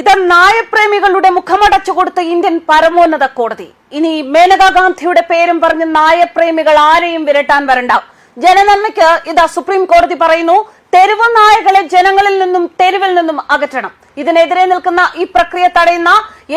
ഇത് നായപ്രേമികളുടെ മുഖമടച്ചു കൊടുത്ത ഇന്ത്യൻ പരമോന്നത കോടതി. ഇനി മേനകാ ഗാന്ധിയുടെ പേരും പറഞ്ഞ് നായപ്രേമികൾ ആരെയും വിരട്ടാൻ വരണ്ട. ജനനന്മയ്ക്ക് ഇതാ സുപ്രീം കോടതി പറയുന്നു, തെരുവ് നായകളെ ജനങ്ങളിൽ നിന്നും തെരുവിൽ നിന്നും അകറ്റണം. ഇതിനെതിരെ നിൽക്കുന്ന ഈ പ്രക്രിയ തടയുന്ന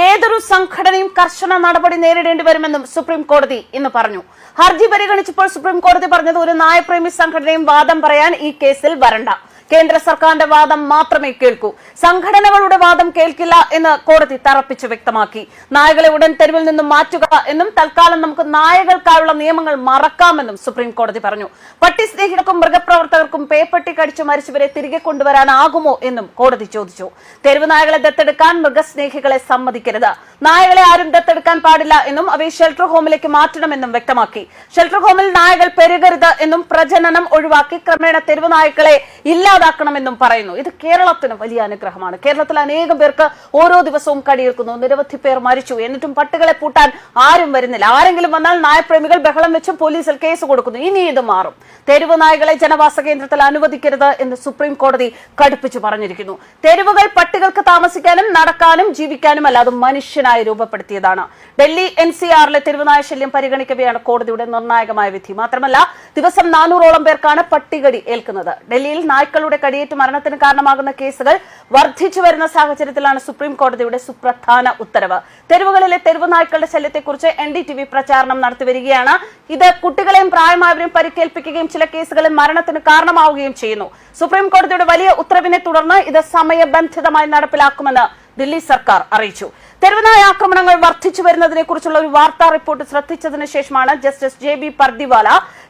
ഏതൊരു സംഘടനയും കർശന നടപടി നേരിടേണ്ടി വരുമെന്നും സുപ്രീം കോടതി ഇന്ന് പറഞ്ഞു. ഹർജി പരിഗണിച്ചപ്പോൾ സുപ്രീം കോടതി പറഞ്ഞത്, ഒരു നായപ്രേമി സംഘടനയും വാദം പറയാൻ ഈ കേസിൽ വരണ്ട. കേന്ദ്ര സർക്കാരിന്റെ വാദം മാത്രമേ കേൾക്കൂ, സംഘടനകളുടെ വാദം കേൾക്കില്ല എന്ന് കോടതി തറപ്പിച്ച് വ്യക്തമാക്കി. നായകളെ ഉടൻ തെരുവിൽ നിന്നും മാറ്റുക എന്നും തൽക്കാലം നമുക്ക് നായകൾക്കായുള്ള നിയമങ്ങൾ മറക്കാമെന്നും സുപ്രീം കോടതി പറഞ്ഞു. പട്ടി സ്നേഹികൾക്കും മൃഗപ്രവർത്തകർക്കും പേപ്പട്ടി കടിച്ചു മരിച്ചവരെ തിരികെ കൊണ്ടുവരാനാകുമോ എന്നും കോടതി ചോദിച്ചു. തെരുവ് നായകളെ ദത്തെടുക്കാൻ മൃഗസ്നേഹികളെ സമ്മതിക്കരുത്. നായകളെ ആരും ദത്തെടുക്കാൻ പാടില്ല എന്നും അവയെ ഷെൽട്ടർ ഹോമിലേക്ക് മാറ്റണമെന്നും വ്യക്തമാക്കി. ഷെൽട്ടർ ഹോമിൽ നായകൾ പെരുകരുത് എന്നും പ്രജനനം ഒഴിവാക്കി ക്രമേണ തെരുവ് നായ്ക്കളെ ഇല്ലാതാക്കണമെന്നും പറയുന്നു. ഇത് കേരളത്തിന് വലിയ അനുഗ്രഹമാണ്. കേരളത്തിൽ അനേകം പേർക്ക് ഓരോ ദിവസവും കടിയേൽക്കുന്നു, നിരവധി പേർ മരിച്ചു. എന്നിട്ടും പട്ടികളെ പൂട്ടാൻ ആരും വരുന്നില്ല. ആരെങ്കിലും വന്നാൽ നായപ്രേമികൾ ബഹളം വെച്ചും പോലീസിൽ കേസ് കൊടുക്കുന്നു. ഇനി ഇത് മാറും. തെരുവ് നായകളെ ജനവാസ കേന്ദ്രത്തിൽ അനുവദിക്കരുത് എന്ന് സുപ്രീം കോടതി കടുപ്പിച്ചു പറഞ്ഞിരിക്കുന്നു. തെരുവുകൾ പട്ടികൾക്ക് താമസിക്കാനും നടക്കാനും ജീവിക്കാനുമല്ല, അത് മനുഷ്യനായി രൂപപ്പെടുത്തിയതാണ്. ഡൽഹി NCRലെ തെരുവുനായ ശല്യം പരിഗണിക്കവെയാണ് കോടതിയുടെ നിർണായകമായ വിധി. മാത്രമല്ല, ദിവസം 400ഓളം പേർക്കാണ് പട്ടികടി ഏൽക്കുന്നത്. ഡൽഹിയിൽ നായ്ക്കളുടെ കടിയേറ്റ് മരണത്തിന് കാരണമാകുന്ന കേസുകൾ വർദ്ധിച്ചു വരുന്ന സാഹചര്യത്തിലാണ് സുപ്രീം കോടതിയുടെ സുപ്രധാന ഉത്തരവ്. തെരുവുകളിലെ തെരുവ് നായ്ക്കളുടെ ശല്യത്തെക്കുറിച്ച് NDTV പ്രചാരണം നടത്തിവരികയാണ്. ഇത് കുട്ടികളെയും പ്രായമായവരെയും പരിക്കേൽപ്പിക്കുകയും ചില കേസുകളിൽ മരണത്തിന് കാരണമാവുകയും ചെയ്യുന്നു. സുപ്രീം കോടതിയുടെ വലിയ ഉത്തരവിനെ തുടർന്ന് ഇത് സമയബന്ധിതമായി നടപ്പിലാക്കുമെന്ന് ദില്ലി സർക്കാർ അറിയിച്ചു. തെരുവുനായ ആക്രമണങ്ങൾ വർദ്ധിച്ചു വരുന്നതിനെ കുറിച്ചുള്ള ഒരു വാർത്താ റിപ്പോർട്ട് ശ്രദ്ധിച്ചതിന് ശേഷമാണ് justice JB Pardiwala,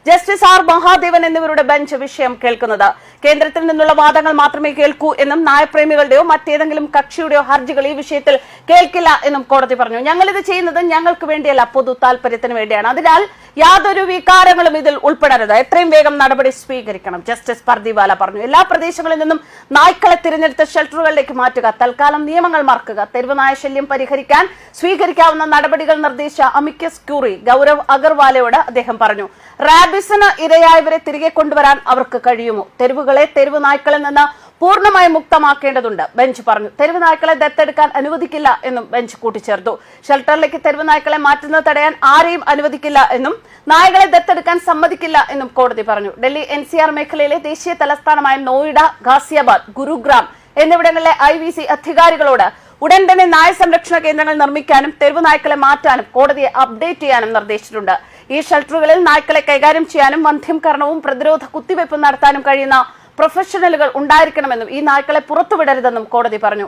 justice R Mahadevan എന്നിവരുടെ ബെഞ്ച് വിഷയം കേൾക്കുന്നത്. കേന്ദ്രത്തിൽ നിന്നുള്ള വാദങ്ങൾ മാത്രമേ കേൾക്കൂ എന്നും നായപ്രേമികളുടെയോ മറ്റേതെങ്കിലും കക്ഷിയുടെയോ ഹർജികൾ ഈ വിഷയത്തിൽ കേൾക്കില്ല എന്നും കോടതി പറഞ്ഞു. ഞങ്ങൾ ഇത് ചെയ്യുന്നത് ഞങ്ങൾക്ക് വേണ്ടിയല്ല, പൊതു താൽപര്യത്തിന് വേണ്ടിയാണ്. അതിനാൽ യാതൊരു വികാരങ്ങളും ഇതിൽ ഉൾപ്പെടരുത്. എത്രയും വേഗം നടപടി സ്വീകരിക്കണം, ജസ്റ്റിസ് പർദിവാല പറഞ്ഞു. എല്ലാ പ്രദേശങ്ങളിൽ നിന്നും നായ്ക്കളെ തിരഞ്ഞെടുത്ത ഷെൽട്ടറുകളിലേക്ക് മാറ്റുക, തൽക്കാലം നിയമങ്ങൾ മറക്കുക, തെരുവ് നായ ശല്യം പരിഹരിക്കാൻ സ്വീകരിക്കാവുന്ന നടപടികൾ നിർദ്ദേശിച്ച അമിക്കസ് ക്യൂറി ഗൗരവ് അഗർവാലയോട് അദ്ദേഹം പറഞ്ഞു. റാബിസിന് ഇരയായവരെ തിരികെ കൊണ്ടുവരാൻ അവർക്ക് കഴിയുമോ? തെരുവുകളെ തെരുവ് നായ്ക്കളിൽ നിന്ന് പൂർണ്ണമായും മുക്തമാക്കേണ്ടതുണ്ട്, ബെഞ്ച് പറഞ്ഞു. തെരുവ് നായ്ക്കളെ ദത്തെടുക്കാൻ അനുവദിക്കില്ല എന്നും ബെഞ്ച് കൂട്ടിച്ചേർത്തു. ഷെൽട്ടറിലേക്ക് തെരുവ് നായ്ക്കളെ മാറ്റുന്നത് തടയാൻ ആരെയും അനുവദിക്കില്ല എന്നും നായകളെ ദത്തെടുക്കാൻ സമ്മതിക്കില്ല എന്നും കോടതി പറഞ്ഞു. ഡൽഹി NCR മേഖലയിലെ ദേശീയ തലസ്ഥാനമായ നോയിഡ, ഗാസിയാബാദ്, ഗുരുഗ്രാം എന്നിവിടങ്ങളിലെ IVC അധികാരികളോട് ഉടൻ തന്നെ നായ സംരക്ഷണ കേന്ദ്രങ്ങൾ നിർമ്മിക്കാനും തെരുവ് നായ്ക്കളെ മാറ്റാനും കോടതിയെ അപ്ഡേറ്റ് ചെയ്യാനും നിർദ്ദേശിച്ചിട്ടുണ്ട്. ഈ ഷെൽട്ടറുകളിൽ നായ്ക്കളെ കൈകാര്യം ചെയ്യാനും വന്ധ്യംകരണവും പ്രതിരോധ കുത്തിവയ്പും നടത്താനും കഴിയുന്ന പ്രൊഫഷണലുകൾ ഉണ്ടായിരിക്കണമെന്നും ഈ നായ്ക്കളെ പുറത്തുവിടരുതെന്നും കോടതി പറഞ്ഞു.